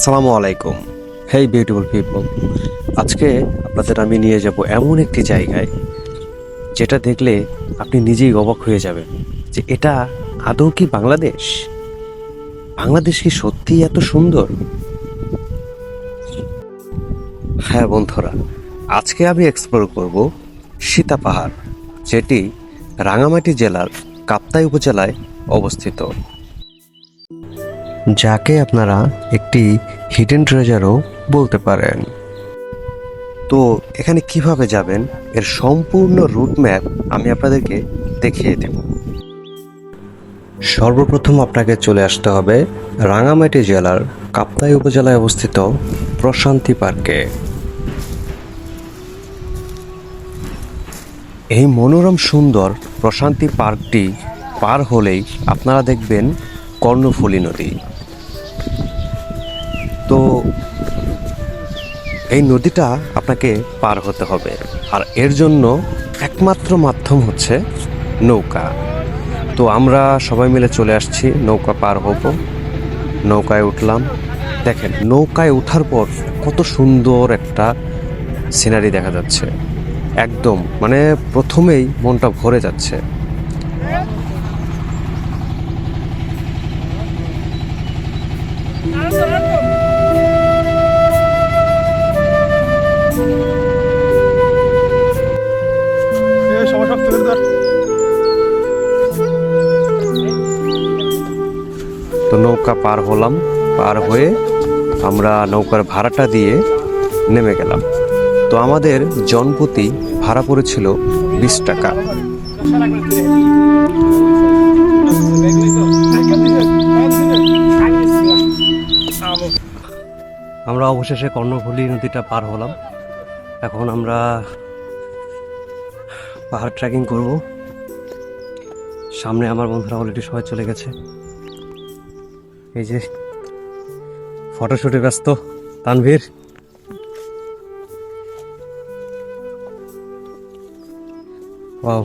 আসসালামু আলাইকুম। হেই beautiful people, আজকে আপনাদের আমি নিয়ে যাব এমন একটি জায়গায় যেটা দেখলে আপনি নিজেই অবাক হয়ে যাবেন যে এটা আদৌ কি বাংলাদেশ? বাংলাদেশ কি সত্যিই এত সুন্দর? হ্যাঁ বন্ধুরা, আজকে আমি এক্সপ্লোর করব সীতা পাহাড়, যেটি রাঙামাটি জেলার কাপ্তাই উপজেলায় অবস্থিত, যাকে আপনারা একটি হিডেন ট্রেজারও বলতে পারেন। তো এখানে কিভাবে যাবেন এর সম্পূর্ণ রুট ম্যাপ আমি আপনাদেরকে দেখিয়ে দেব। সর্বপ্রথম আপনাকে চলে আসতে হবে রাঙামাটি জেলার কাপ্তাই উপজেলায় অবস্থিত প্রশান্তি পার্কে। এই মনোরম সুন্দর প্রশান্তি পার্কটি পার হলেই আপনারা দেখবেন কর্ণফুলী নদী। তো এই নদীটা আপনাকে পার হতে হবে, আর এর জন্য একমাত্র মাধ্যম হচ্ছে নৌকা। তো আমরা সবাই মিলে চলে আসছি, নৌকা পার হব। নৌকায় উঠলাম। দেখেন নৌকায় ওঠার পর কত সুন্দর একটা সিনারি দেখা যাচ্ছে, একদম মানে প্রথমেই মনটা ভরে যাচ্ছে। তো নৌকা পার হলাম, পার হয়ে আমরা নৌকার ভাড়াটা দিয়ে নেমে গেলাম। তো আমাদের জনপ্রতি ভাড়া পড়েছিল 20 টাকা। আমরা অবশেষে কর্ণফুলী নদীটা পার হলাম। এখন আমরা পাহাড় ট্রেকিং করব। সামনে আমার বন্ধুরা অলরেডি সবাই চলে গেছে। এই যে ফটোশুটে ব্যস্ত তানভীর। ওয়াও,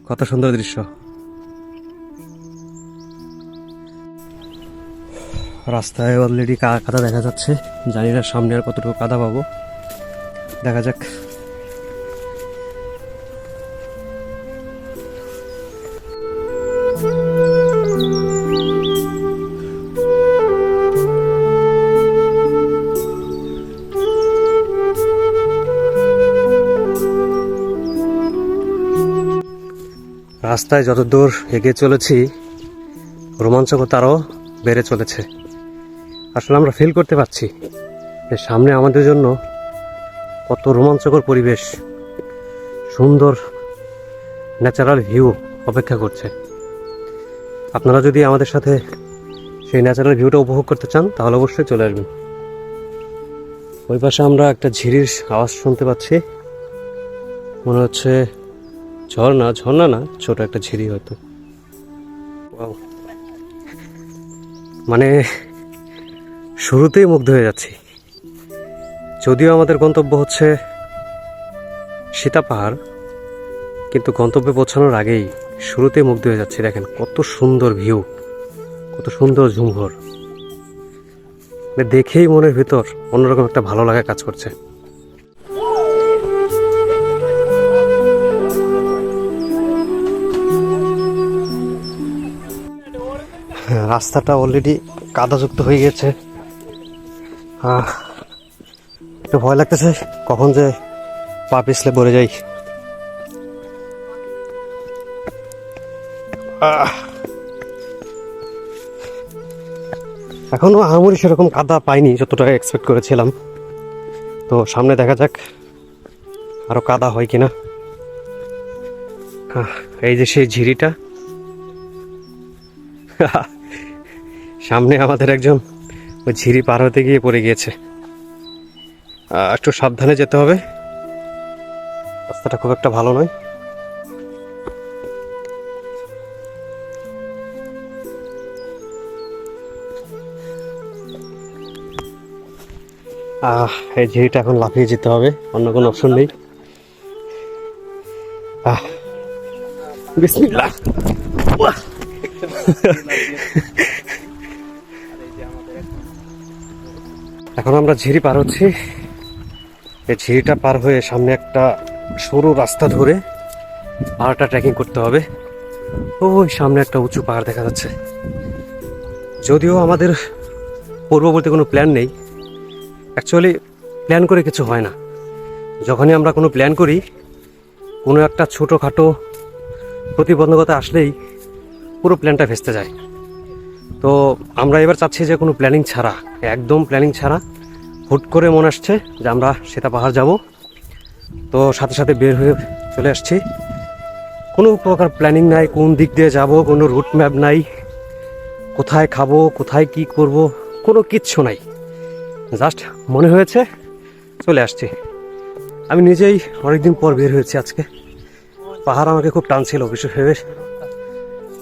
কত সুন্দর দৃশ্য। রাস্তায় অলরেডি কাদা দেখা যাচ্ছে, জানি না সামনে আর কতটুকু কাদা পাবো, দেখা যাক। রাস্তায় যতদূর এগিয়ে চলেছি রোমাঞ্চকতা আরও বেড়ে চলেছে। আসলে আমরা ফিল করতে পারছি যে সামনে আমাদের জন্য কত রোমাঞ্চকর পরিবেশ, সুন্দর ন্যাচারাল ভিউ অপেক্ষা করছে। আপনারা যদি আমাদের সাথে সেই ন্যাচারাল ভিউটা উপভোগ করতে চান তাহলে অবশ্যই চলে আসবেন। ওই পাশে আমরা একটা ঝিরির আওয়াজ শুনতে পাচ্ছি, মনে হচ্ছে ঝর্ণা না, ছোট একটা ঝিরি হয়তো। মানে শুরুতেই মুগ্ধ হয়ে যাচ্ছি। যদিও আমাদের গন্তব্য হচ্ছে সীতা পাহাড়, কিন্তু গন্তব্যে পৌঁছানোর আগেই শুরুতেই মুগ্ধ হয়ে যাচ্ছি। দেখেন কত সুন্দর ভিউ, কত সুন্দর ঝুমঘর, দেখেই মনের ভিতর অন্যরকম একটা ভালো লাগা কাজ করছে। রাস্তাটা অলরেডি কাদাযুক্ত হয়ে গেছে, একটু ভয় লাগতেছে কখন যে পা পিছলে পড়ে যাই। এখনো আহামরি সেরকম কাদা পাইনি যতটা এক্সপেক্ট করেছিলাম। তো সামনে দেখা যাক আরো কাদা হয় কিনা। এই যে সেই ঝিরিটা, সামনে আমাদের একজন ওই ঝিরি পার হতে গিয়ে পড়ে গিয়েছে। একটু সাবধানে যেতে হবে, রাস্তাটা খুব একটা ভালো নয়। এই ঝিরিটা এখন লাফিয়ে যেতে হবে, অন্য কোনো অপশন নেই। বিসমিল্লাহ। এখন আমরা ঝিরি পার হচ্ছি। এই ঝিরিটা পার হয়ে সামনে একটা সরু রাস্তা ধরে পাহাড়টা ট্রেকিং করতে হবে। ওই সামনে একটা উঁচু পাহাড় দেখা যাচ্ছে। যদিও আমাদের পূর্ববর্তী কোনো প্ল্যান নেই, অ্যাকচুয়ালি প্ল্যান করে কিছু হয় না। যখনই আমরা কোনো প্ল্যান করি, কোনো একটা ছোটোখাটো প্রতিবন্ধকতা আসলেই পুরো প্ল্যানটা ভেস্তে যায়। তো আমরা এবার চাচ্ছি যে কোনো প্ল্যানিং ছাড়া, একদম প্ল্যানিং ছাড়া হুট করে মনে আসছে যে আমরা সেটা পাহাড় যাব। তো সাথে সাথে বের হয়ে চলে আসছি। কোনো প্রকার প্ল্যানিং নাই, কোন দিক দিয়ে যাব, কোনো রুট ম্যাপ নাই, কোথায় খাবো, কোথায় কি করব, কোনো কিচ্ছু নাই। জাস্ট মনে হয়েছে চলে আসছি। আমি নিজেই অনেকদিন পর বের হয়েছি আজকে। পাহাড় আমাকে খুব টানছিল, বিশেষভাবে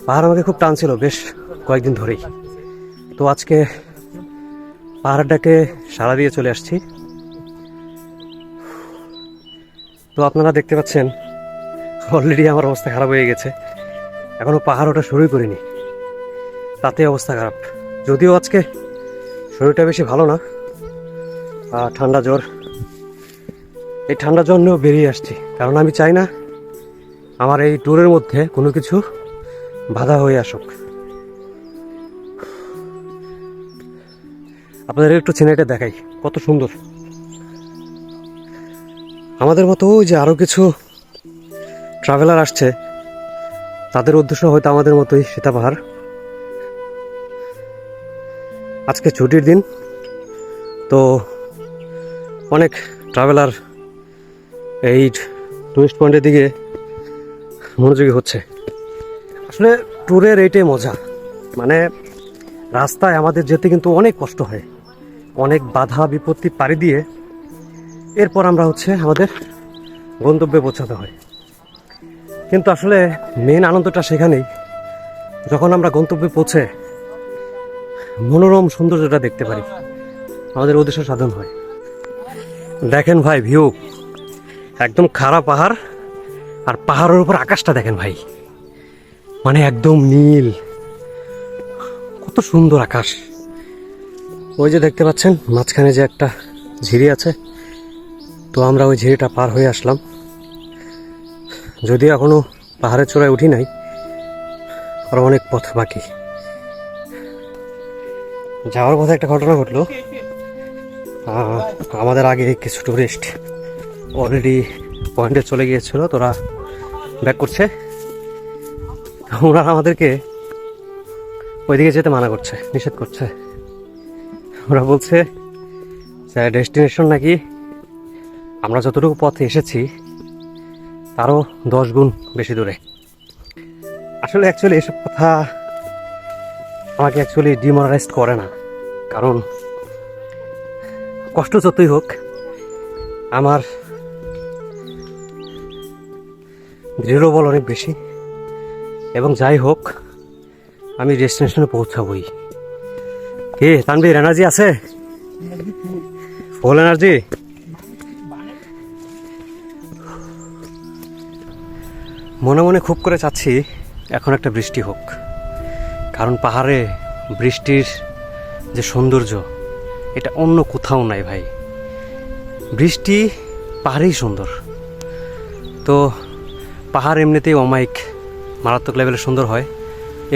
পাহাড় আমাকে খুব টানছিল বেশ কয়েকদিন ধরেই। তো আজকে পাহাড়টাকে সাড়া দিয়ে চলে আসছি। তো আপনারা দেখতে পাচ্ছেন অলরেডি আমার অবস্থা খারাপ হয়ে গেছে। এখনো পাহাড় ওটা শুরুই করিনি, তাতে অবস্থা খারাপ। যদিও আজকে শরীরটা বেশি ভালো না, ঠান্ডা জ্বর। এই ঠান্ডা জ্বর নিয়েও বেরিয়ে আসছি, কারণ আমি চাই না আমার এই ট্যুরের মধ্যে কোনো কিছু বাধা হয়ে আসুক। আপনাদের একটু সিনারিটা দেখাই, কত সুন্দর। আমাদের মতো ওই যে আরও কিছু ট্রাভেলার আসছে, তাদের উদ্দেশ্য হয়তো আমাদের মতোই সীতা পাহাড়। আজকে ছুটির দিন, তো অনেক ট্রাভেলার এই টুরিস্ট পয়েন্টের দিকে মনোযোগী হচ্ছে। আসলে ট্যুরের এইটাই মজা, মানে রাস্তায় আমাদের যেতে কিন্তু অনেক কষ্ট হয়, অনেক বাধা বিপত্তি পাড়ি দিয়ে এরপর আমরা আমাদের গন্তব্যে পৌঁছাতে হয়। কিন্তু আসলে মেন আনন্দটা সেখানেই, যখন আমরা গন্তব্যে পৌঁছে মনোরম সৌন্দর্যটা দেখতে পারি, আমাদের উদ্দেশ্য সাধন হয়। দেখেন ভাই ভিউ, একদম খাড়া পাহাড়, আর পাহাড়ের উপর আকাশটা দেখেন ভাই, মানে একদম নীল, কত সুন্দর আকাশ। ওই যে দেখতে পাচ্ছেন মাঝখানে যে একটা ঝিরি আছে, তো আমরা ওই ঝিরিটা পার হয়ে আসলাম। যদিও এখনো পাহাড়ের চূড়ায় উঠি নাই, আর অনেক পথ বাকি। যাওয়ার পথে একটা ঘটনা ঘটলো। আমাদের আগে কিছু টুরিস্ট অলরেডি পয়েন্টে চলে গিয়েছিল, তোরা ব্যাক করছে। ওরা আমাদেরকে ওইদিকে যেতে মানা করছে, নিষেধ করছে। ওরা বলছে যে ডেস্টিনেশন নাকি আমরা যতটুকু পথে এসেছি তারও 10 গুণ বেশি দূরে। আসলে অ্যাকচুয়ালি এসব কথা আমাকে অ্যাকচুয়ালি ডিমোরালাইজ করে না, কারণ কষ্ট যতই হোক আমার দৃঢ় বল অনেক বেশি, এবং যাই হোক আমি ডেস্টিনেশনে পৌঁছাবই। কে তানভীর, এনার্জি আছে? ফুল এনার্জি। মনে মনে খুব করে চাচ্ছি এখন একটা বৃষ্টি হোক, কারণ পাহাড়ে বৃষ্টির যে সৌন্দর্য এটা অন্য কোথাও নাই ভাই। বৃষ্টি পাহাড়েই সুন্দর। তো পাহাড় এমনিতেই অমায়িক মারাত্মক লেভেলে সুন্দর হয়,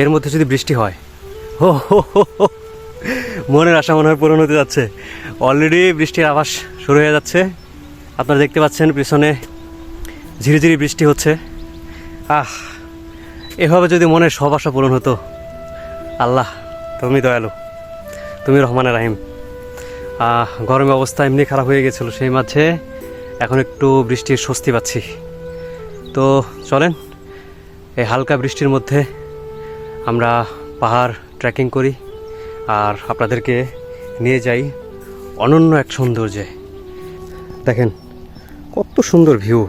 এর মধ্যে যদি বৃষ্টি হয়, ও মনের আশা মনে হয় পূরণ হতে যাচ্ছে। অলরেডি বৃষ্টির আভাস শুরু হয়ে যাচ্ছে, আপনারা দেখতে পাচ্ছেন পিছনে ঝিরিঝিরি বৃষ্টি হচ্ছে। এভাবে যদি মনের সব আশা পূরণ হতো। আল্লাহ তুমি দয়ালু, তুমি রহমানের রাহিম। গরমের অবস্থা এমনি খারাপ হয়ে গেছিলো, সেই মাঝে এখন একটু বৃষ্টির স্বস্তি পাচ্ছি। তো চলেন এই হালকা বৃষ্টির মধ্যে আমরা পাহাড় ট্রেকিং করি, আর আপনাদেরকে নিয়ে যাই অনন্য এক সৌন্দর্যে। দেখেন কত সুন্দর ভিউ,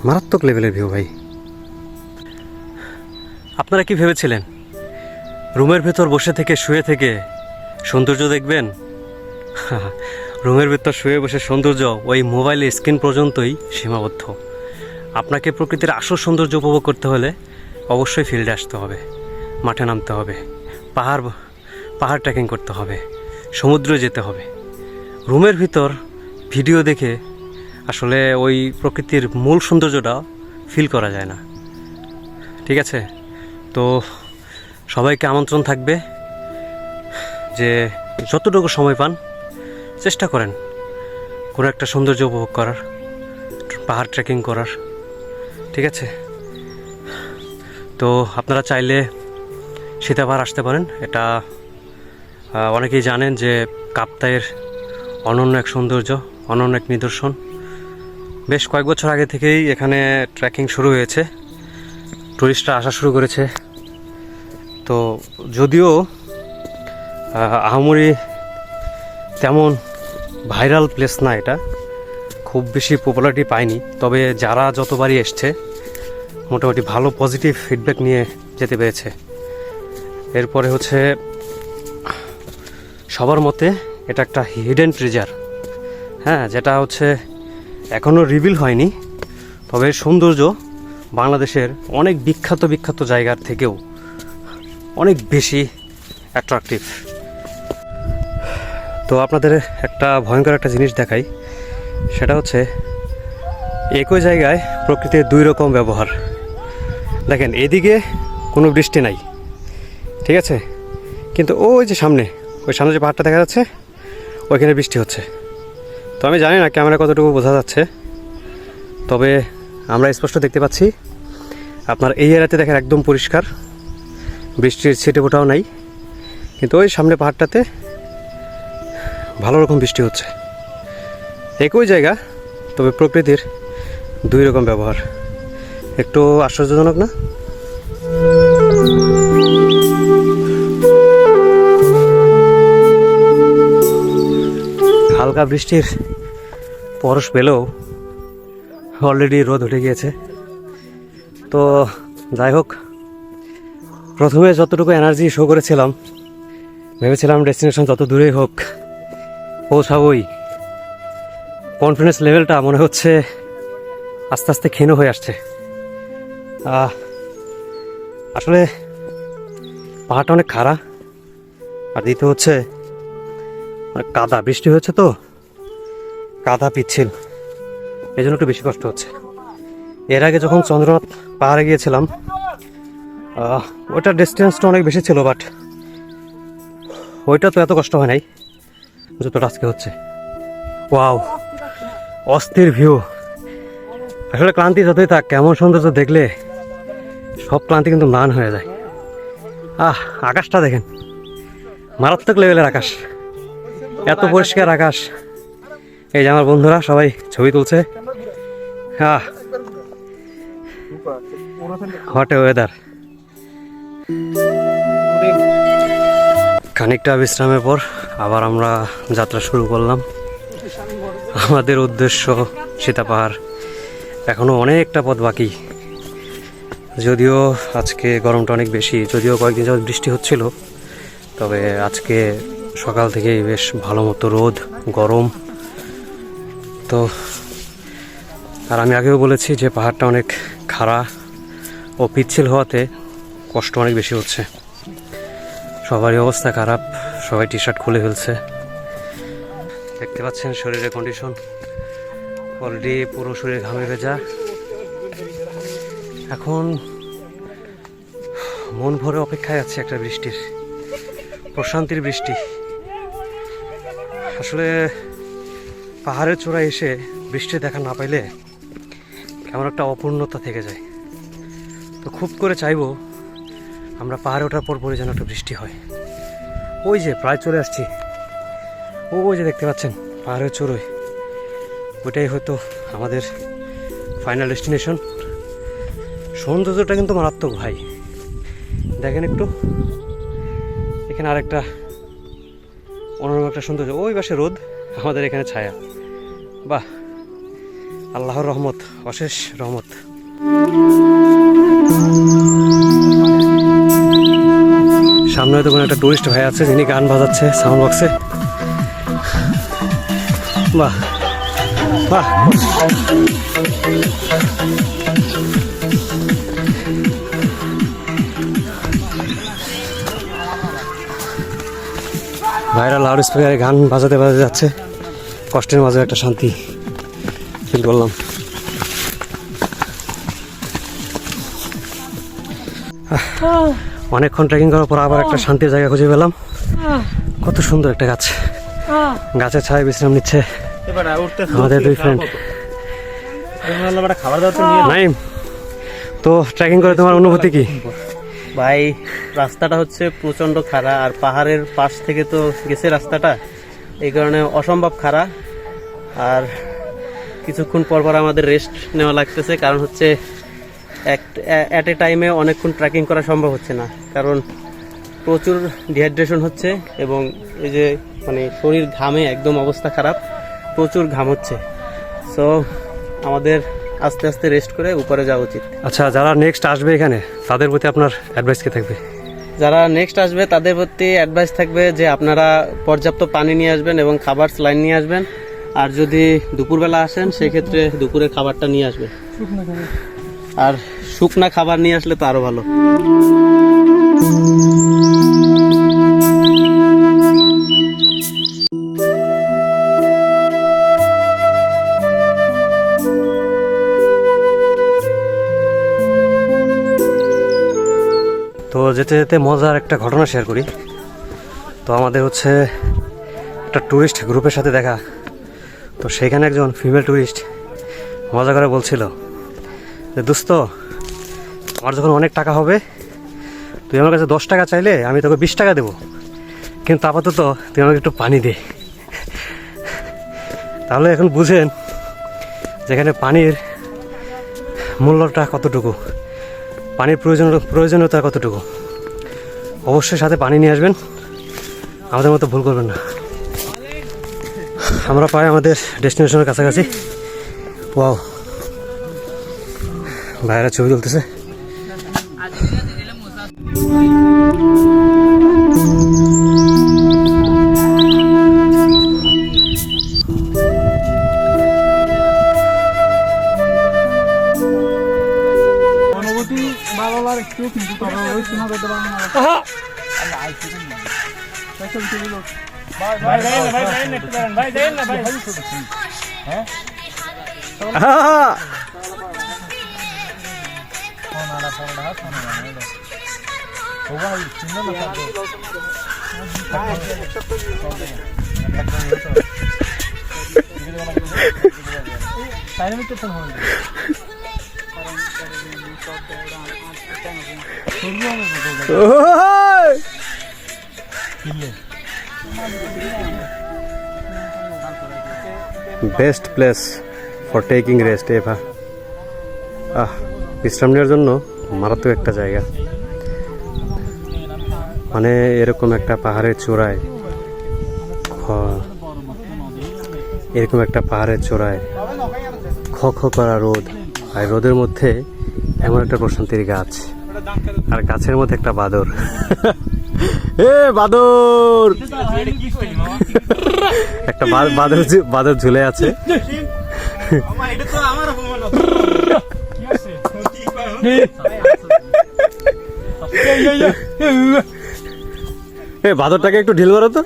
মারাত্মক লেভেলের ভিউ ভাই। আপনারা কি ভেবেছিলেন রুমের ভেতর বসে থেকে শুয়ে থেকে সৌন্দর্য দেখবেন? রুমের ভেতর শুয়ে বসে সৌন্দর্য ওই মোবাইলের স্ক্রিন পর্যন্তই সীমাবদ্ধ। আপনাকে প্রকৃতির আসল সৌন্দর্য উপভোগ করতে হলে অবশ্যই ফিল্ডে আসতে হবে, মাঠে নামতে হবে, পাহাড় ট্রেকিং করতে হবে, সমুদ্রে যেতে হবে। রুমের ভিতর ভিডিও দেখে আসলে ওই প্রকৃতির মূল সৌন্দর্যটা ফিল করা যায় না। ঠিক আছে, তো সবাইকে আমন্ত্রণ থাকবে যে যতটুকু সময় পান চেষ্টা করেন কোনো একটা সৌন্দর্য উপভোগ করার, পাহাড় ট্রেকিং করার। ঠিক আছে, তো আপনারা চাইলে সীতাপাহাড় আসতে পারেন। এটা অনেকেই জানেন যে কাপ্তাইয়ের অনন্য এক সৌন্দর্য, অনন্য এক নিদর্শন। বেশ কয়েক বছর আগে থেকেই এখানে ট্রেকিং শুরু হয়েছে, টুরিস্টরা আসা শুরু করেছে। তো যদিও আহামরি তেমন ভাইরাল প্লেস না, এটা খুব বেশি পপুলারিটি পায়নি, তবে যারা যতবারই এসছে মোটামুটি ভালো পজিটিভ ফিডব্যাক নিয়ে যেতে পেরেছে। এরপরে হচ্ছে সবার মতে এটা একটা হিডেন ট্রেজার, হ্যাঁ, যেটা হচ্ছে এখনও রিভিল হয়নি, তবে সৌন্দর্য বাংলাদেশের অনেক বিখ্যাত বিখ্যাত জায়গার থেকেও অনেক বেশি অ্যাট্রাকটিভ। তো আপনাদের একটা ভয়ঙ্কর একটা জিনিস দেখাই, সেটা হচ্ছে একই জায়গায় প্রকৃতির দুই রকম ব্যবহার। দেখেন, এদিকে কোনো বৃষ্টি নাই, ঠিক আছে, কিন্তু ওই যে সামনে যে পাহাড়টা দেখা যাচ্ছে ওইখানে বৃষ্টি হচ্ছে। তো আমি জানি না ক্যামেরা কতটুকু বোঝা যাচ্ছে, তবে আমরা স্পষ্ট দেখতে পাচ্ছি। আপনার এই এরিয়াতে দেখেন একদম পরিষ্কার, বৃষ্টির ছিটে ফোঁটাও নাই, কিন্তু ওই সামনে পাহাড়টাতে ভালো রকম বৃষ্টি হচ্ছে। একই জায়গা, তবে প্রকৃতির দুই রকম ব্যবহার। একটু আশ্চর্যজনক না? হালকা বৃষ্টির পরশ পেলেও অলরেডি রোদ উঠে গিয়েছে। তো যাই হোক, প্রথমে যতটুকু এনার্জি শো করেছিলাম, ভেবেছিলাম ডেস্টিনেশন যত দূরেই হোক পৌঁছাবই, কনফিডেন্স লেভেলটা মনে হচ্ছে আস্তে আস্তে ক্ষীণ হয়ে আসছে। আসলে পাহাড়টা অনেক খাড়া, আর দ্বিতীয় হচ্ছে অনেক কাদা, বৃষ্টি হয়েছে তো কাদা পিচ্ছিল, এই জন্য একটু বেশি কষ্ট হচ্ছে। এর আগে যখন চন্দ্রনাথ পাহাড়ে গিয়েছিলাম ওটার ডিস্টেন্সটা অনেক বেশি ছিল, বাট ওইটা তো এত কষ্ট হয় নাই যতটা আজকে হচ্ছে। ওয়াও, অস্থির ভিউ। আসলে ক্লান্তি যতই থাক, কেমন সৌন্দর্য দেখলে সব ক্লান্তি কিন্তু ম্লান হয়ে যায়। আকাশটা দেখেন, মারাত্মক লেভেলের আকাশ, এত পরিষ্কার আকাশ। এই যে আমার বন্ধুরা সবাই ছবি তুলছে। Hot weather. খানিকটা বিশ্রামের পর আবার আমরা যাত্রা শুরু করলাম। আমাদের উদ্দেশ্য সীতাপাহাড়। এখনো অনেকটা পথ বাকি, যদিও আজকে গরমটা অনেক বেশি, যদিও কয়েকদিন যাবত বৃষ্টি হচ্ছিল, তবে আজকে সকাল থেকেই বেশ ভালো মতো রোদ, গরম। তো আর আমি আগেও বলেছি যে পাহাড়টা অনেক খাড়া ও পিচ্ছিল হওয়াতে কষ্ট অনেক বেশি হচ্ছে। সবারই অবস্থা খারাপ, সবাই টি শার্ট খুলে ফেলছে। দেখতে পাচ্ছেন শরীরের কন্ডিশন, অলরেডি পুরো শরীর ঘামে ভেজা। এখন মন ভরে অপেক্ষায় আছে একটা বৃষ্টির, প্রশান্তির বৃষ্টি। আসলে পাহাড়ের চূড়ায় এসে বৃষ্টি দেখা না পাইলে কেমন একটা অপূর্ণতা থেকে যায়। তো খুব করে চাইবো আমরা পাহাড়ে ওঠার পরই যেন একটা বৃষ্টি হয়। ওই যে প্রায় চলে আসছি, ওই যে দেখতে পাচ্ছেন পাহাড়ের চূড়োয়, ওইটাই হয়তো আমাদের ফাইনাল ডেস্টিনেশন। সৌন্দর্যটা কিন্তু মারাত্মক ভাই, দেখেন একটু, এখানে আরেকটা অন্যরকম একটা সৌন্দর্য। ওই পাশে রোদ, আমাদের এখানে ছায়া। বাহ, আল্লাহর রহমত, অশেষ রহমত। সামনে হয়তো কোনো একটা টুরিস্ট ভাই আছে যিনি গান বাজাচ্ছে সাউন্ড বক্সে। বাহ বাহ, ভাইরা লাউড স্পিকারে গান বাজাতে বাজাতে যাচ্ছে, কষ্টের মাঝে একটা শান্তি ফিল করলাম। অনেকক্ষণ ট্রেকিং করার পর আবার একটা শান্তির জায়গা খুঁজে পেলাম। কত সুন্দর একটা গাছ, গাছের ছায় বিশ্রাম নিচ্ছে আমাদের দুই ফ্রেন্ড। নাইম, তো ট্রেকিং করে তোমার অনুভূতি কি? ভাই রাস্তাটা হচ্ছে প্রচণ্ড খাড়া, আর পাহাড়ের পাশ থেকে তো গেছে রাস্তাটা, এই কারণে অসম্ভব খাড়া। আর কিছুক্ষণ পর পর আমাদের রেস্ট নেওয়া লাগতেছে, কারণ হচ্ছে অ্যাট এ টাইমে অনেকক্ষণ ট্রেকিং করা সম্ভব হচ্ছে না, কারণ প্রচুর ডিহাইড্রেশন হচ্ছে এবং এই যে মানে শরীর ঘামে একদম অবস্থা খারাপ, প্রচুর ঘাম হচ্ছে। সো আমাদের আস্তে আস্তে রেস্ট করে উপরে যাওয়া উচিত। আচ্ছা, যারা নেক্সট আসবে এখানে তাদের প্রতি আপনার অ্যাডভাইস কি থাকবে? যারা নেক্সট আসবে তাদের প্রতি অ্যাডভাইস থাকবে যে আপনারা পর্যাপ্ত পানি নিয়ে আসবেন এবং খাবার স্লাইন নিয়ে আসবেন। আর যদি দুপুরবেলা আসেন সেক্ষেত্রে দুপুরের খাবারটা নিয়ে আসবেন, আর শুকনা খাবার নিয়ে আসলে তো আরও ভালো। তো যেতে যেতে মজার একটা ঘটনা শেয়ার করি। তো আমাদের হচ্ছে একটা ট্যুরিস্ট গ্রুপের সাথে দেখা, তো সেখানে একজন ফিমেল ট্যুরিস্ট মজা করে বলছিল যে দোস্ত, আমার যখন অনেক টাকা হবে তুই আমার কাছে 10 টাকা চাইলে আমি তোকে 20 টাকা দেবো, কিন্তু আপাতত তুই আমাকে একটু পানি দে। তাহলে এখন বুঝেন যেখানে পানির মূল্যটা কতটুকু, পানির প্রয়োজনীয়তা কতটুকু। অবশ্যই সাথে পানি নিয়ে আসবেন, আমাদের মতো ভুল করবেন না। আমরা প্রায় আমাদের ডেস্টিনেশনের কাছাকাছি। ওয়াও, ভাইরা ছবি তুলতেছে। অনুভূতি ভালো লাগে একটু, কিন্তু তবে ওই শোনা যেতে পারবো না। Best place for taking rest ever. বিশ্রাম নেওয়ার জন্য মারাত্মক একটা জায়গা। মানে এরকম একটা পাহাড়ের চূড়ায়, খ খ করা রোদ, আর রোদের মধ্যে এমন একটা প্রশান্তির গাছ, আর গাছের মধ্যে একটা বাদর। এ বাদর, একটা বাদর ঝুলে আছে। বাদরটাকে একটু ঢিল মারো তো।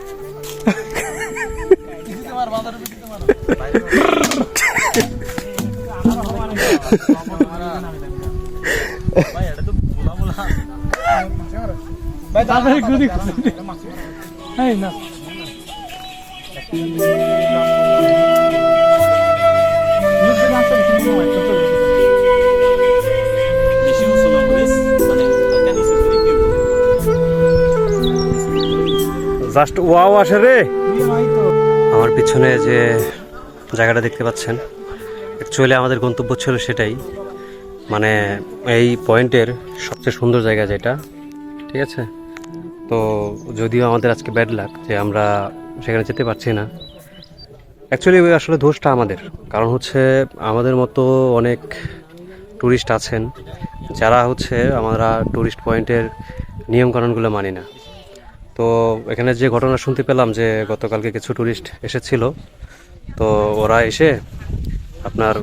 জাস্ট ওয়াও আসে রে। আমার পিছনে যে জায়গাটা দেখতে পাচ্ছেন, অ্যাকচুয়ালি আমাদের গন্তব্য ছিল সেটাই, মানে এই পয়েন্টের সবচেয়ে সুন্দর জায়গা যেটা, ঠিক আছে। তো যদিও আমাদের আজকে ব্যাড লাক যে আমরা সেখানে যেতে পারছি না, অ্যাকচুয়ালি আসলে দোষটা আমাদের, কারণ হচ্ছে আমাদের মতো অনেক ট্যুরিস্ট আছেন যারা হচ্ছে আমরা ট্যুরিস্ট পয়েন্টের নিয়মকানুনগুলো মানি না। তো এখানে যে ঘটনা শুনতে পেলাম যে গতকালকে কিছু ট্যুরিস্ট এসেছিল, তো ওরা এসে আপনার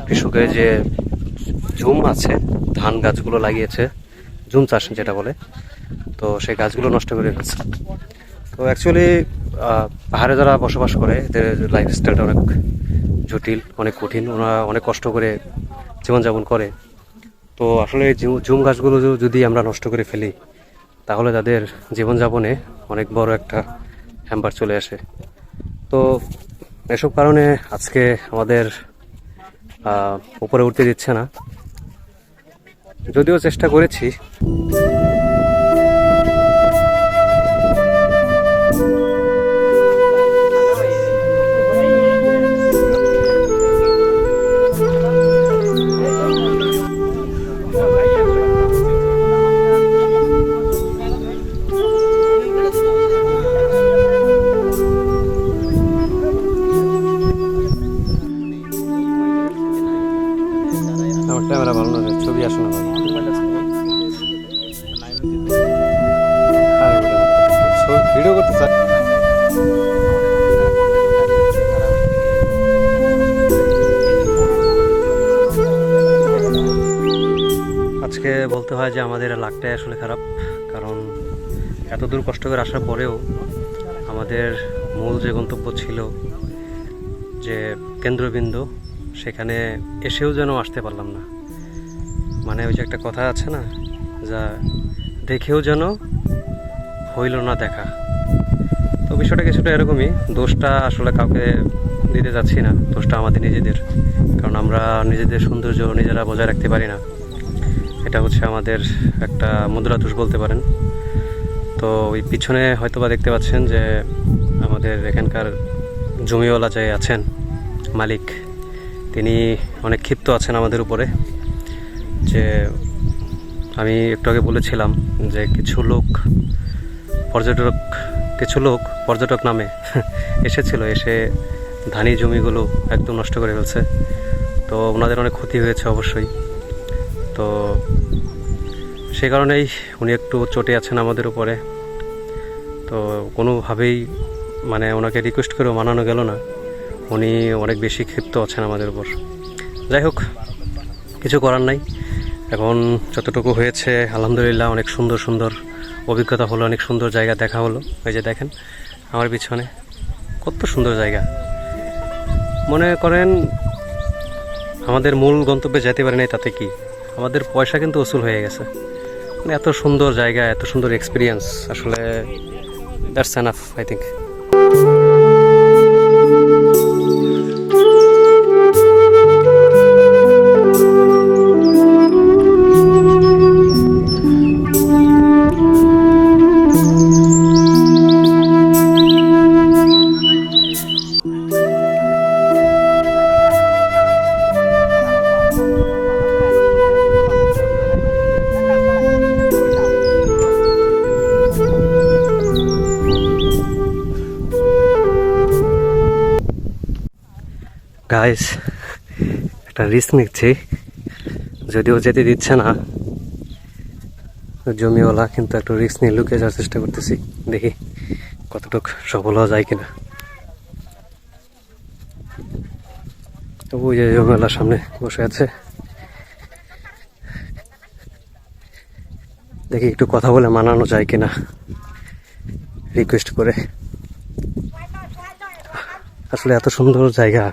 কৃষকের যে জুম আছে, ধান গাছগুলো লাগিয়েছে, জুম চাষ যেটা বলে, তো সেই গাছগুলো নষ্ট করে ফেলছে। তো অ্যাকচুয়ালি পাহাড়ে যারা বসবাস করে এদের লাইফস্টাইলটা অনেক জটিল, অনেক কঠিন, ওরা অনেক কষ্ট করে জীবনযাপন করে। তো আসলে জুম গাছগুলো যদি আমরা নষ্ট করে ফেলি তাহলে তাদের জীবনযাপনে অনেক বড় একটা হ্যাম্পার চলে আসে। তো এসব কারণে আজকে আমাদের উপরে উঠতে দিচ্ছে না, যদিও চেষ্টা করেছি। আমার ক্যামেরা ভালো না, ছবি আসে না ভালো। ভিডিও করতে চাই। আজকে বলতে হয় যে আমাদের লাকটাই আসলে খারাপ, কারণ এত দূর কষ্ট করে আসার পরেও আমাদের মূল যে গন্তব্য ছিল, যে কেন্দ্রবিন্দু, সেখানে এসেও যেন আসতে পারলাম না। মানে ওই যে একটা কথা আছে না, যা দেখেও যেন হইল না দেখা। তো বিষয়টা কিছুটা এরকমই। দোষটা আসলে কাউকে দিতে যাচ্ছি না, দোষটা আমাদের নিজেদের, কারণ আমরা নিজেদের সৌন্দর্য নিজেরা বজায় রাখতে পারি না। এটা হচ্ছে আমাদের একটা মুদ্রা দোষ বলতে পারেন। তো ওই পিছনে হয়তোবা দেখতে পাচ্ছেন যে আমাদের এখানকার জমিওয়ালা যে আছেন মালিক, তিনি অনেক ক্ষিপ্ত আছেন আমাদের উপরে। যে আমি একটু আগে বলেছিলাম যে কিছু লোক পর্যটক নামে এসেছিল, এসে ধানি জমিগুলো একদম নষ্ট করে ফেলছে। তো ওনাদের অনেক ক্ষতি হয়েছে অবশ্যই। তো সেই কারণেই উনি একটু চটে আছেন আমাদের উপরে। তো কোনোভাবেই মানে ওনাকে রিকোয়েস্ট করেও মানানো গেল না, উনি অনেক বেশি ক্ষিপ্ত আছেন আমাদের উপর। যাই হোক, কিছু করার নাই। এখন যতটুকু হয়েছে আলহামদুলিল্লাহ, অনেক সুন্দর সুন্দর অভিজ্ঞতা হলো, অনেক সুন্দর জায়গা দেখা হলো। এই যে দেখেন আমার পিছনে কত সুন্দর জায়গা। মনে করেন আমাদের মূল গন্তব্যে যেতে পারি নাই, তাতে কি আমাদের পয়সা কিন্তু উসুল হয়ে গেছে। মানে এত সুন্দর জায়গা, এত সুন্দর এক্সপিরিয়েন্স, আসলে that's enough I think. Guys, একটা রিস্ক নিচ্ছি, যদিও যেতে দিচ্ছে না জমিওয়ালা, কিন্তু একটু রিস্ক নিয়ে লুকিয়ে যাওয়ার চেষ্টা করতেছি। দেখি কতটুকু সফল হওয়া যায় কিনা। ওই যে জমিওয়ালার সামনে বসে আছে, দেখি একটু কথা বলে মানানো যায় কিনা, রিকোয়েস্ট করে। আসলে এত সুন্দর জায়গা,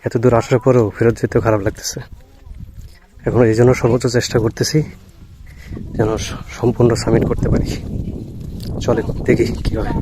এত দূর আসার পরেও ফেরত যেতেও খারাপ লাগতেছে। এখন এই জন্য সর্বোচ্চ চেষ্টা করতেছি যেন সম্পূর্ণ সাবমিট করতে পারি। চলে দেখি কি হয়।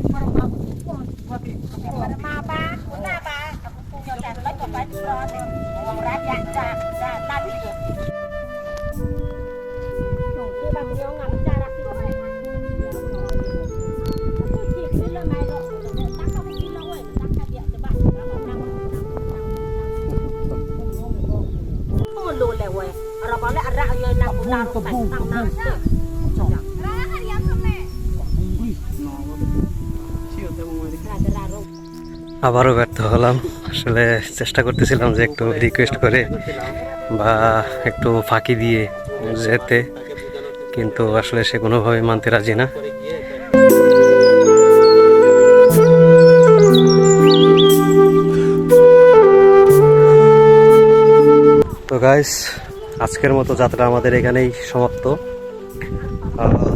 আবারও ব্যর্থ হলাম। আসলে চেষ্টা করতেছিলাম যে একটু রিকোয়েস্ট করে বা একটু ফাঁকি দিয়ে যেতে, কিন্তু আসলে সে কোনোভাবে মানতে রাজি না। তো গাইস, আজকের মতো যাত্রা আমাদের এখানেই সমাপ্ত।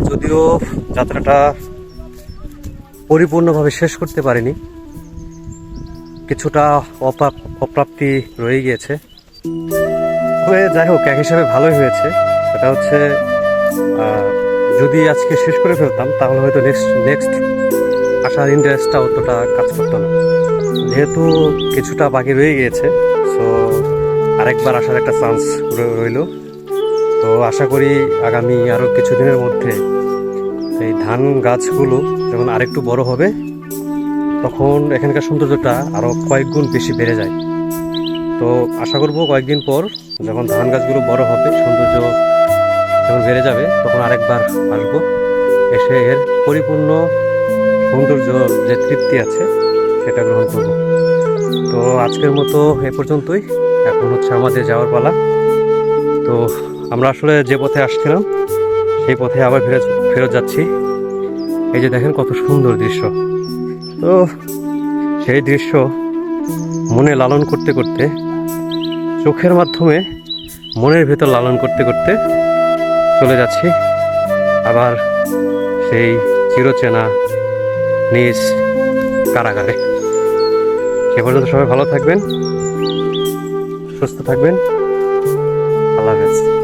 যদিও যাত্রাটা পরিপূর্ণভাবে শেষ করতে পারিনি, কিছুটা অপ্রাপ্তি রয়ে গিয়েছে। তবে যাই হোক, এক হিসাবে ভালোই হয়েছে। সেটা হচ্ছে যদি আজকে শেষ করে ফেলতাম তাহলে হয়তো নেক্সট আসার ইন্টারেস্টটা অতটা কাজ করতো না। যেহেতু কিছুটা বাকি রয়ে গিয়েছে, সো আরেকবার আসার একটা চান্স রইল। তো আশা করি আগামী আরও কিছুদিনের মধ্যে এই ধান গাছগুলো যখন আরেকটু বড় হবে তখন এখানকার সৌন্দর্যটা আরও কয়েক গুণ বেশি বেড়ে যায়। তো আশা করব কয়েকদিন পর যখন ধান গাছগুলো বড় হবে, সৌন্দর্য যখন বেড়ে যাবে, তখন আরেকবার আসবো, এসে এর পরিপূর্ণ সৌন্দর্য যে তৃপ্তি আছে সেটা গ্রহণ করব। তো আজকের মতো এ পর্যন্তই। এখন হচ্ছে আমাদের যাওয়ার পালা। তো আমরা আসলে যে পথে আসছিলাম সেই পথে আবার ফেরত যাচ্ছি। এই যে দেখেন কত সুন্দর দৃশ্য। তো সেই দৃশ্য মনে লালন করতে করতে, চোখের মাধ্যমে মনের ভেতর লালন করতে করতে চলে যাচ্ছি আবার সেই চিরচেনা নিজ কারাগারে। সে পর্যন্ত সবাই ভালো থাকবেন, সুস্থ থাকবেন। আল্লাহ হাফেজ।